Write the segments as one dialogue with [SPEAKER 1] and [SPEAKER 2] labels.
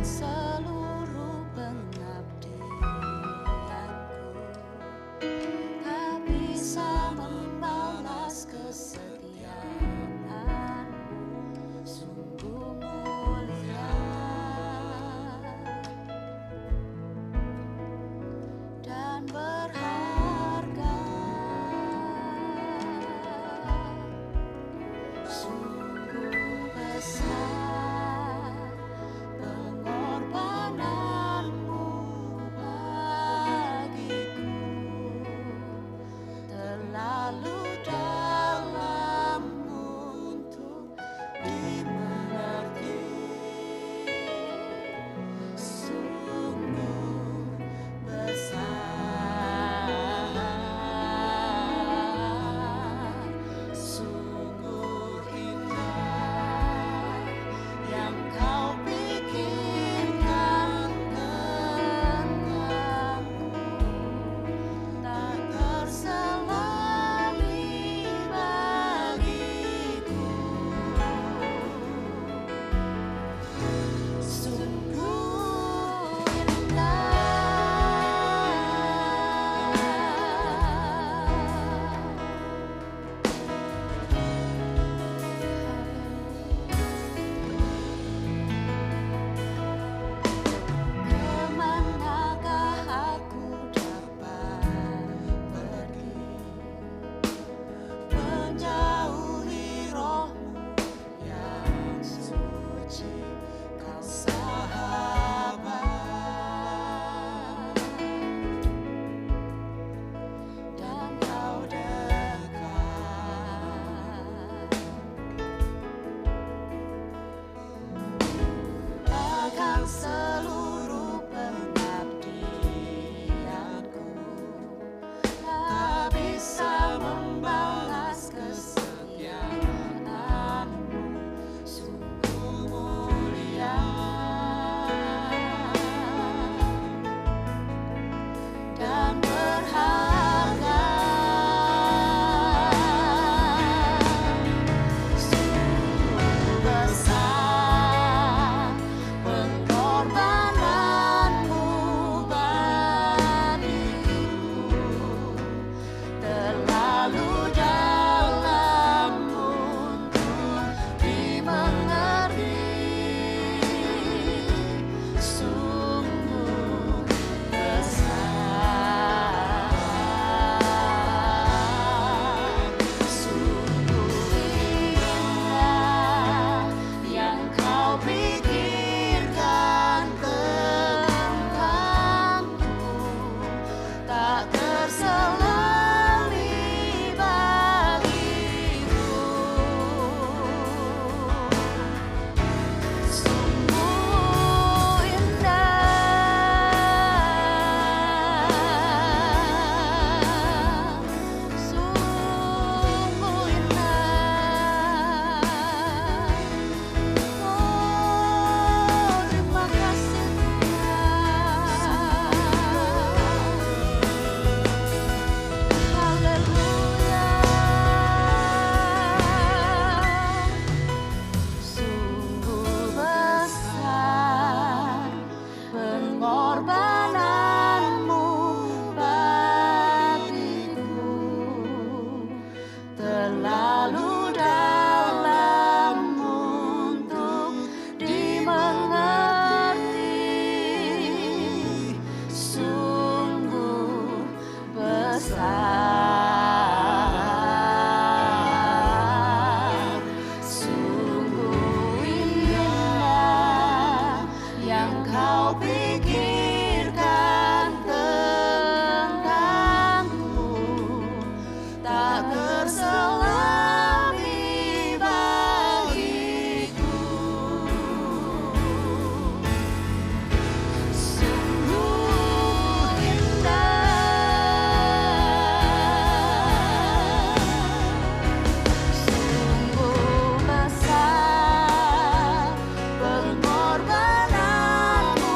[SPEAKER 1] seluruh pengabdianku, tak bisa membalas kesetiaanmu, sungguh mulia dan berharga. Sungguh besar pengorbananmu bagiku, terlalu dalam untuk dimengerti. Sungguh besar, sungguh indah yang kau pikirkan tentangku, tak terselami bagiku. Sungguh kemanakah aku dapat pergi, menjauhi rohmu yang suci, kau sahabat, dan kau dekat. Akan seluruh pengabdianku, tak bisa membalas kesetiaanmu, sungguh mulia dan berharga. Sungguh besar pengorbananmu bagiku, terlalu dalam untuk dimengerti. Sungguh besar, sungguh indah yang kau pikirkan tentangku, tak terselami bagiku. Sungguh indah, sungguh indah. Oh, terima kasih Tuhan. Haleluya. Sungguh besar pengorbananmu bagiku, terlalu dalam untuk dimengerti. Sungguh besar, sungguh indah yang kau pikirkan tentangku, tak terselami bagiku. Sungguh indah, sungguh besar pengorbananmu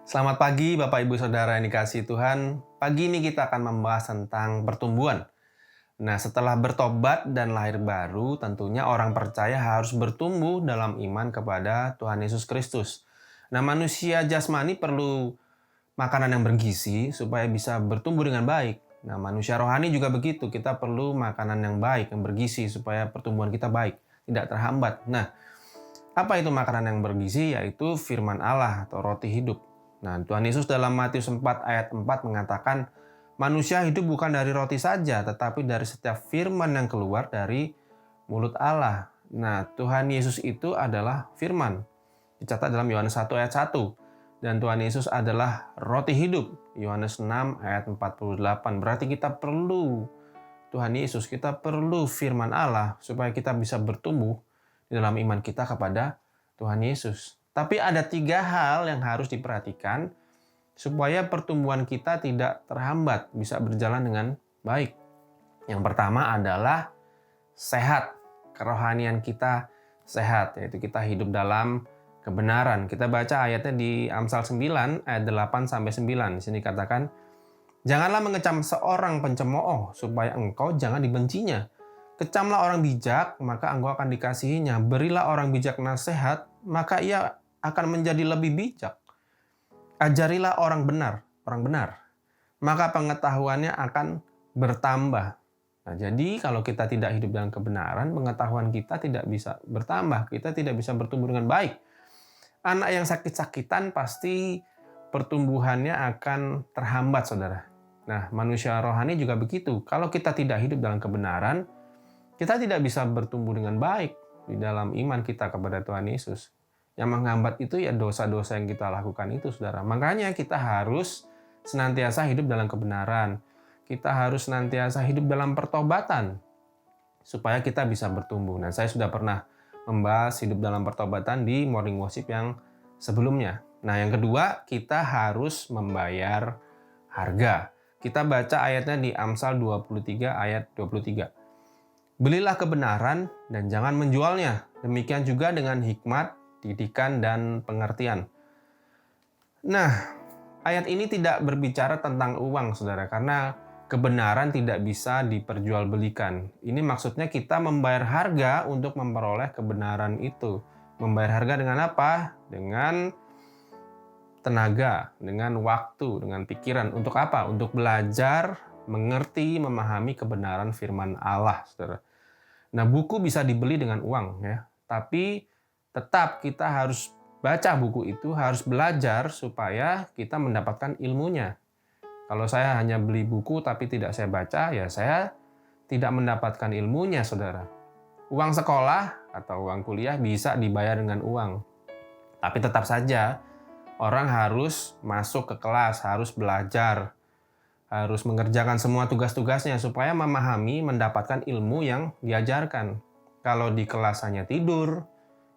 [SPEAKER 2] Selamat pagi Bapak Ibu Saudara yang dikasihi Tuhan. Pagi ini kita akan membahas tentang pertumbuhan. Nah, setelah bertobat dan lahir baru, tentunya orang percaya harus bertumbuh dalam iman kepada Tuhan Yesus Kristus. Nah, manusia jasmani perlu makanan yang bergizi supaya bisa bertumbuh dengan baik. Nah, manusia rohani juga begitu. Kita perlu makanan yang baik, yang bergizi supaya pertumbuhan kita baik, tidak terhambat. Nah, apa itu makanan yang bergizi? Yaitu firman Allah atau roti hidup. Nah, Tuhan Yesus dalam Matius 4 ayat 4 mengatakan, manusia hidup bukan dari roti saja, tetapi dari setiap firman yang keluar dari mulut Allah. Nah, Tuhan Yesus itu adalah firman. Dicatat dalam Yohanes 1 ayat 1. Dan Tuhan Yesus adalah roti hidup. Yohanes 6 ayat 48. Berarti kita perlu Tuhan Yesus, kita perlu firman Allah supaya kita bisa bertumbuh di dalam iman kita kepada Tuhan Yesus. Tapi ada 3 hal yang harus diperhatikan supaya pertumbuhan kita tidak terhambat, bisa berjalan dengan baik. Yang pertama adalah sehat. Kerohanian kita sehat, yaitu kita hidup dalam kebenaran. Kita baca ayatnya di Amsal 9 ayat 8 sampai 9. Di sini katakan, janganlah mengecam seorang pencemooh supaya engkau jangan dibencinya. Kecamlah orang bijak, maka engkau akan dikasihinya. Berilah orang bijak nasihat, maka ia akan menjadi lebih bijak. Ajarilah orang benar, maka pengetahuannya akan bertambah. Nah, jadi kalau kita tidak hidup dalam kebenaran, pengetahuan kita tidak bisa bertambah, kita tidak bisa bertumbuh dengan baik. Anak yang sakit-sakitan pasti pertumbuhannya akan terhambat, saudara. Nah, manusia rohani juga begitu. Kalau kita tidak hidup dalam kebenaran, kita tidak bisa bertumbuh dengan baik di dalam iman kita kepada Tuhan Yesus. Yang menghambat itu ya dosa-dosa yang kita lakukan itu, saudara. Makanya kita harus senantiasa hidup dalam kebenaran. Kita harus senantiasa hidup dalam pertobatan supaya kita bisa bertumbuh. Nah, saya sudah pernah membahas hidup dalam pertobatan di Morning Worship yang sebelumnya. Nah, yang kedua, kita harus membayar harga. Kita baca ayatnya di Amsal 23 ayat 23. Belilah kebenaran dan jangan menjualnya. Demikian juga dengan hikmat, didikan, dan pengertian. Nah, ayat ini tidak berbicara tentang uang, saudara, karena kebenaran tidak bisa diperjualbelikan. Ini maksudnya kita membayar harga untuk memperoleh kebenaran itu. Membayar harga dengan apa? Dengan tenaga, dengan waktu, dengan pikiran. Untuk apa? Untuk belajar, mengerti, memahami kebenaran firman Allah, saudara. Nah, buku bisa dibeli dengan uang, ya. Tapi tetap kita harus baca buku itu, harus belajar supaya kita mendapatkan ilmunya. Kalau saya hanya beli buku tapi tidak saya baca, ya saya tidak mendapatkan ilmunya, saudara. Uang sekolah atau uang kuliah bisa dibayar dengan uang. Tapi tetap saja orang harus masuk ke kelas, harus belajar, harus mengerjakan semua tugas-tugasnya supaya memahami, mendapatkan ilmu yang diajarkan. Kalau di kelas hanya tidur,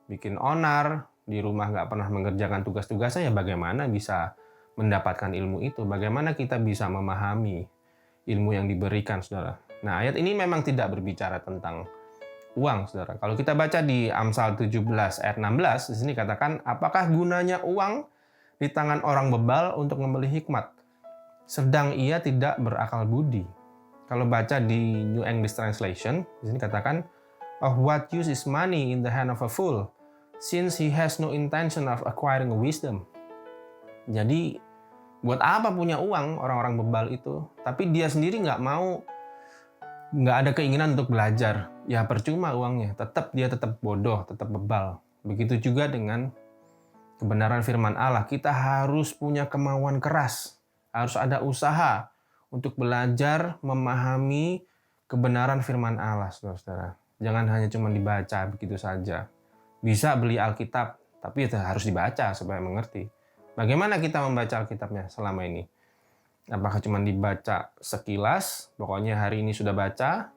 [SPEAKER 2] bikin onar, di rumah nggak pernah mengerjakan tugas-tugasnya, ya bagaimana bisa mendapatkan ilmu itu? Bagaimana kita bisa memahami ilmu yang diberikan, saudara? Nah, ayat ini memang tidak berbicara tentang uang, saudara. Kalau kita baca di Amsal 17 ayat 16, di sini katakan, apakah gunanya uang di tangan orang bebal untuk membeli hikmat, sedang ia tidak berakal budi? Kalau baca di New English Translation, di sini katakan, of what use is money in the hand of a fool, since he has no intention of acquiring wisdom. Jadi, buat apa punya uang orang-orang bebal itu? Tapi dia sendiri nggak ada keinginan untuk belajar. Ya percuma uangnya, dia tetap bodoh, tetap bebal. Begitu juga dengan kebenaran firman Allah. Kita harus punya kemauan keras, harus ada usaha untuk belajar memahami kebenaran firman Allah, saudara-saudara. Jangan hanya cuma dibaca begitu saja. Bisa beli Alkitab, tapi itu harus dibaca supaya mengerti. Bagaimana kita membaca Alkitabnya selama ini? Apakah cuma dibaca sekilas, pokoknya hari ini sudah baca,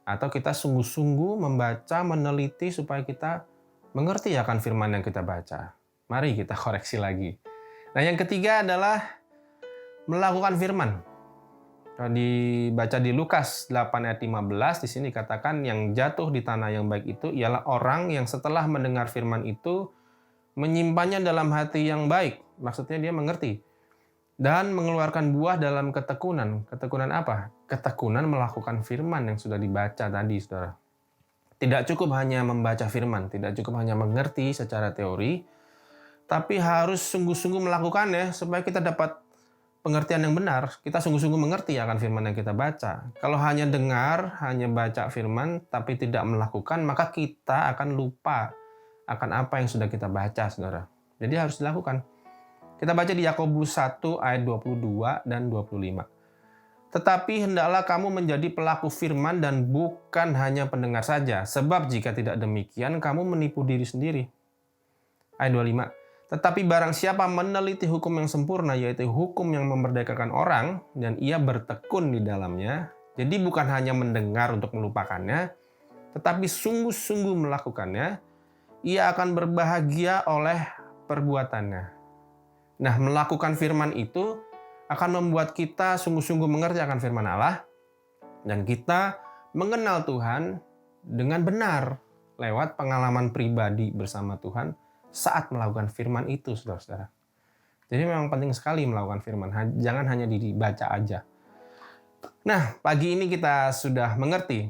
[SPEAKER 2] atau kita sungguh-sungguh membaca, meneliti supaya kita mengerti akan firman yang kita baca? Mari kita koreksi lagi. Nah, yang ketiga adalah melakukan firman. Kalau dibaca di Lukas 8 ayat 15, di sini katakan yang jatuh di tanah yang baik itu ialah orang yang setelah mendengar firman itu menyimpannya dalam hati yang baik, maksudnya dia mengerti, dan mengeluarkan buah dalam ketekunan. Ketekunan apa? Ketekunan melakukan firman yang sudah dibaca tadi, saudara. Tidak cukup hanya membaca firman, tidak cukup hanya mengerti secara teori, tapi harus sungguh-sungguh melakukannya supaya kita dapat pengertian yang benar. Kita sungguh-sungguh mengerti akan firman yang kita baca. Kalau hanya dengar, hanya baca firman, tapi tidak melakukan, maka kita akan lupa akan apa yang sudah kita baca, saudara. Jadi harus dilakukan. Kita baca di Yakobus 1 ayat 22 dan 25. Tetapi hendaklah kamu menjadi pelaku firman dan bukan hanya pendengar saja. Sebab jika tidak demikian, kamu menipu diri sendiri. Ayat 25. Tetapi barang siapa meneliti hukum yang sempurna, yaitu hukum yang memerdekakan orang, dan ia bertekun di dalamnya, jadi bukan hanya mendengar untuk melupakannya, tetapi sungguh-sungguh melakukannya, ia akan berbahagia oleh perbuatannya. Nah, melakukan firman itu akan membuat kita sungguh-sungguh mengerti akan firman Allah, dan kita mengenal Tuhan dengan benar lewat pengalaman pribadi bersama Tuhan saat melakukan firman itu, saudara-saudara. Jadi memang penting sekali melakukan firman, jangan hanya dibaca aja. Nah, pagi ini kita sudah mengerti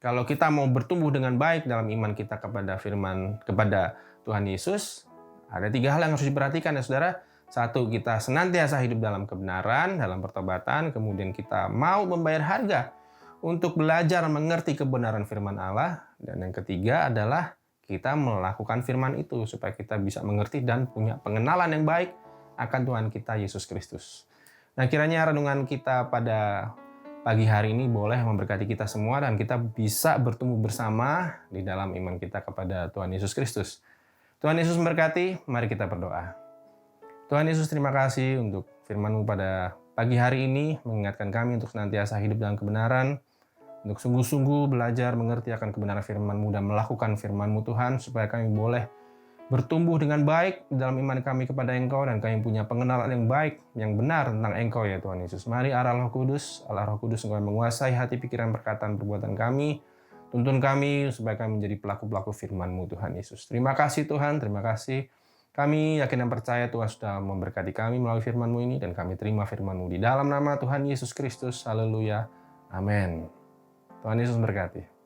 [SPEAKER 2] kalau kita mau bertumbuh dengan baik dalam iman kita kepada firman, kepada Tuhan Yesus, ada 3 hal yang harus diperhatikan ya saudara. 1, kita senantiasa hidup dalam kebenaran, dalam pertobatan, kemudian kita mau membayar harga untuk belajar mengerti kebenaran firman Allah, dan yang ketiga adalah kita melakukan firman itu supaya kita bisa mengerti dan punya pengenalan yang baik akan Tuhan kita Yesus Kristus. Nah, kiranya renungan kita pada pagi hari ini boleh memberkati kita semua dan kita bisa bertumbuh bersama di dalam iman kita kepada Tuhan Yesus Kristus. Tuhan Yesus memberkati, mari kita berdoa. Tuhan Yesus, terima kasih untuk firman-Mu pada pagi hari ini, mengingatkan kami untuk senantiasa hidup dalam kebenaran, untuk sungguh-sungguh belajar mengerti akan kebenaran firman-Mu dan melakukan firman-Mu Tuhan, supaya kami boleh bertumbuh dengan baik dalam iman kami kepada Engkau, dan kami punya pengenalan yang baik, yang benar tentang Engkau ya Tuhan Yesus. Mari Allah Roh Kudus, Engkau yang menguasai hati, pikiran, perkataan, perbuatan kami, tuntun kami supaya kami menjadi pelaku-pelaku firman-Mu Tuhan Yesus. Terima kasih Tuhan, terima kasih. Kami yakin dan percaya Tuhan sudah memberkati kami melalui firman-Mu ini, dan kami terima firman-Mu di dalam nama Tuhan Yesus Kristus. Haleluya. Amin. Tuhan Yesus berkati.